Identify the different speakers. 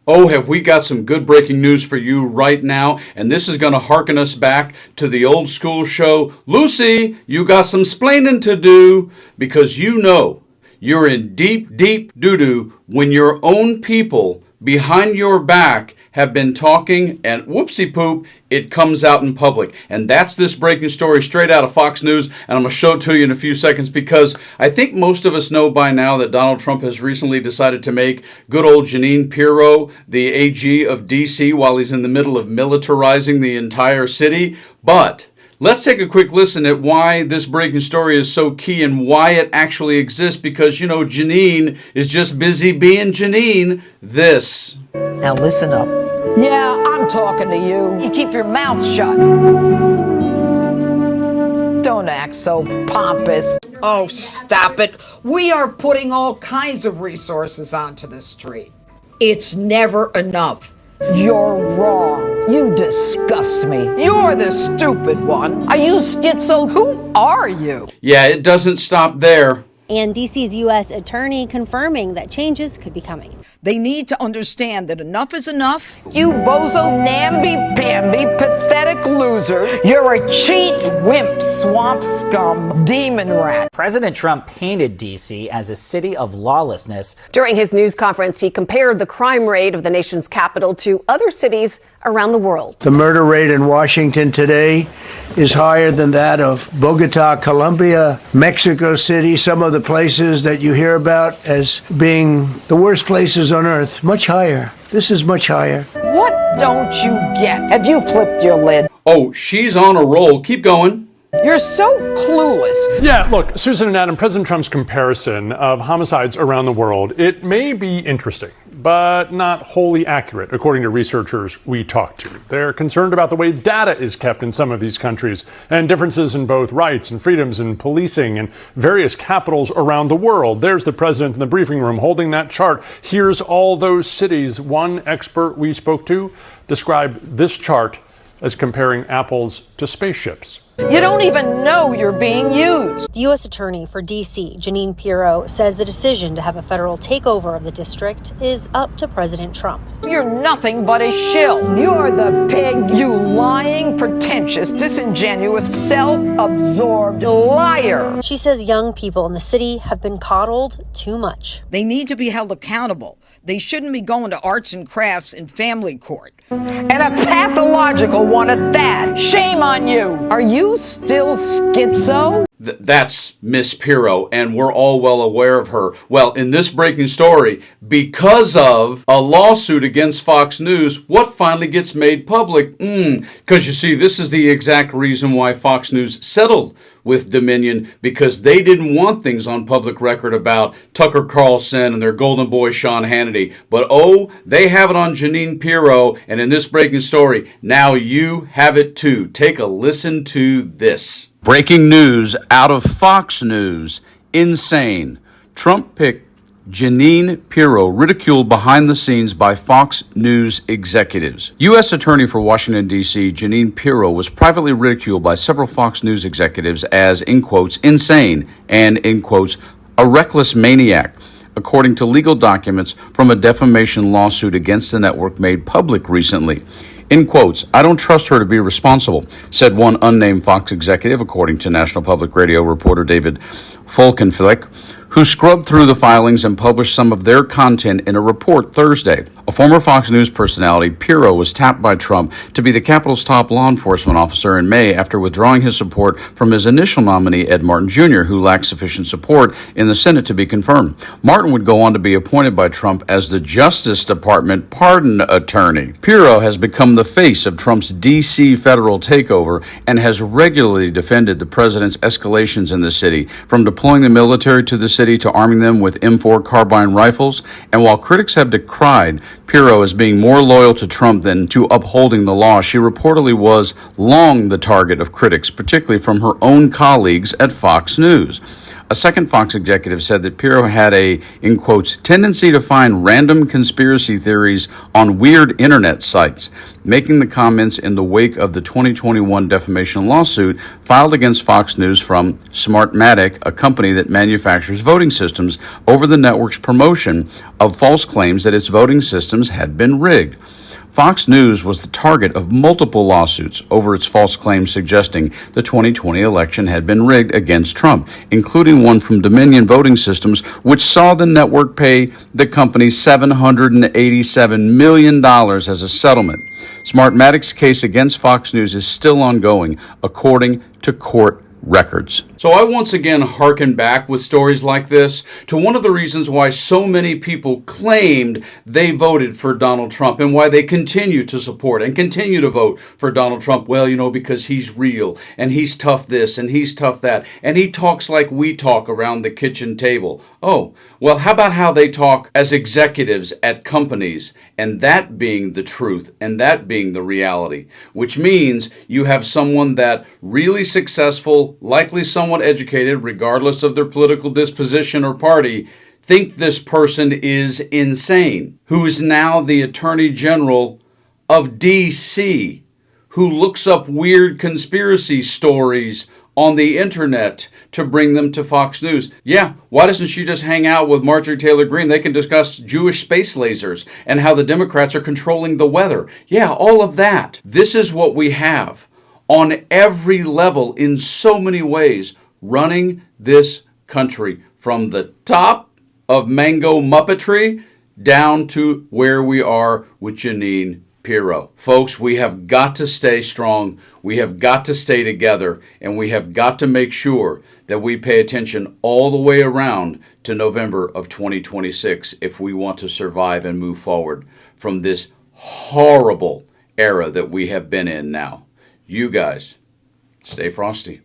Speaker 1: Oh, have we got some good breaking news for you right now? And this is going to hearken us back to the old school show. Lucy, you got some splaining to do, because you know you're in deep, deep doo-doo when your own people behind your back have been talking, and whoopsie poop, it comes out in public. And that's this breaking story straight out of Fox News, and I'm going to show it to you in a few seconds, because I think most of us know by now that Donald Trump has recently decided to make good old Jeanine Pirro the AG of D.C. while he's in the middle of militarizing the entire city. But let's take a quick listen at why this breaking story is so key and why it actually exists, because, you know, Jeanine is just busy being Jeanine. This.
Speaker 2: Now listen up.
Speaker 3: Yeah, I'm talking to you.
Speaker 2: You keep your mouth shut.
Speaker 3: Don't act so pompous. Oh, stop it. We are putting all kinds of resources onto the street. It's never enough.
Speaker 2: You're wrong. You disgust me.
Speaker 3: You're the stupid one.
Speaker 2: Are you schizo?
Speaker 3: Who are you?
Speaker 1: Yeah, it doesn't stop there.
Speaker 4: And D.C.'s U.S. attorney confirming that changes could be coming.
Speaker 3: They need to understand that enough is enough.
Speaker 2: You bozo, namby-pamby, pathetic loser. You're a cheat, wimp, swamp scum, demon rat.
Speaker 5: President Trump painted D.C. as a city of lawlessness.
Speaker 6: During his news conference, he compared the crime rate of the nation's capital to other cities around the world.
Speaker 7: The murder rate in Washington today is higher than that of Bogota, Colombia, Mexico City, some of the places that you hear about as being the worst places on earth. Much higher. This is much higher.
Speaker 3: What don't you get?
Speaker 2: Have you flipped your lid?
Speaker 1: Oh, she's on a roll. Keep going.
Speaker 3: You're so clueless.
Speaker 8: Yeah, look, Susan and Adam, President Trump's comparison of homicides around the world, it may be interesting, but not wholly accurate, according to researchers we talked to. They're concerned about the way data is kept in some of these countries and differences in both rights and freedoms and policing in various capitals around the world. There's the president in the briefing room holding that chart. Here's all those cities. One expert we spoke to described this chart as comparing apples to spaceships.
Speaker 3: You don't even know you're being used.
Speaker 4: The U.S. Attorney for D.C., Jeanine Pirro, says the decision to have a federal takeover of the district is up to President Trump.
Speaker 3: You're nothing but a shill.
Speaker 2: You're the pig, you lying, pretentious, disingenuous, self-absorbed liar.
Speaker 4: She says young people in the city have been coddled too much.
Speaker 3: They need to be held accountable. They shouldn't be going to arts and crafts in family court.
Speaker 2: And a pathological one at that. Shame on you. Are you still schizo?
Speaker 1: That's Miss Pirro, and we're all well aware of her. Well, in this breaking story, because of a lawsuit against Fox News, what finally gets made public? Because you see, this is the exact reason why Fox News settled with Dominion, because they didn't want things on public record about Tucker Carlson and their golden boy Sean Hannity. But oh, they have it on Jeanine Pirro, and in this breaking story, now you have it too. Take a listen to this. Breaking news out of Fox News. Insane. Trump picked Jeanine Pirro ridiculed behind the scenes by Fox News executives. U.S. Attorney for Washington, D.C., Jeanine Pirro was privately ridiculed by several Fox News executives as, in quotes, insane and, in quotes, a reckless maniac, according to legal documents from a defamation lawsuit against the network made public recently. In quotes, I don't trust her to be responsible, said one unnamed Fox executive, according to National Public Radio reporter David Folkenflik, who scrubbed through the filings and published some of their content in a report Thursday. A former Fox News personality, Pirro was tapped by Trump to be the Capitol's top law enforcement officer in May after withdrawing his support from his initial nominee, Ed Martin Jr., who lacked sufficient support in the Senate to be confirmed. Martin would go on to be appointed by Trump as the Justice Department pardon attorney. Pirro has become the face of Trump's D.C. federal takeover and has regularly defended the president's escalations in the city, from deploying the military to the city to arming them with M4 carbine rifles. And while critics have decried Pirro as being more loyal to Trump than to upholding the law, she reportedly was long the target of critics, particularly from her own colleagues at Fox News. A second Fox executive said that Pirro had a, in quotes, tendency to find random conspiracy theories on weird internet sites, making the comments in the wake of the 2021 defamation lawsuit filed against Fox News from Smartmatic, a company that manufactures voting systems, over the network's promotion of false claims that its voting systems had been rigged. Fox News was the target of multiple lawsuits over its false claims suggesting the 2020 election had been rigged against Trump, including one from Dominion Voting Systems, which saw the network pay the company $787 million as a settlement. Smartmatic's case against Fox News is still ongoing, according to court records. So I once again hearken back with stories like this to one of the reasons why so many people claimed they voted for Donald Trump and why they continue to support and continue to vote for Donald Trump. Well, because he's real and he's tough this and he's tough that and he talks like we talk around the kitchen table. Oh, well, how about how they talk as executives at companies, and that being the truth and that being the reality, which means you have someone that really successful, likely somewhat educated, regardless of their political disposition or party, think this person is insane, who is now the Attorney General of D.C., who looks up weird conspiracy stories on the internet to bring them to Fox News. Yeah, why doesn't she just hang out with Marjorie Taylor Greene? They can discuss Jewish space lasers and how the Democrats are controlling the weather. Yeah, all of that. This is what we have on every level in so many ways running this country, from the top of Mango Muppetry down to where we are with Jeanine Pirro. Folks, we have got to stay strong. We have got to stay together, and we have got to make sure that we pay attention all the way around to November of 2026 if we want to survive and move forward from this horrible era that we have been in now. You guys, stay frosty.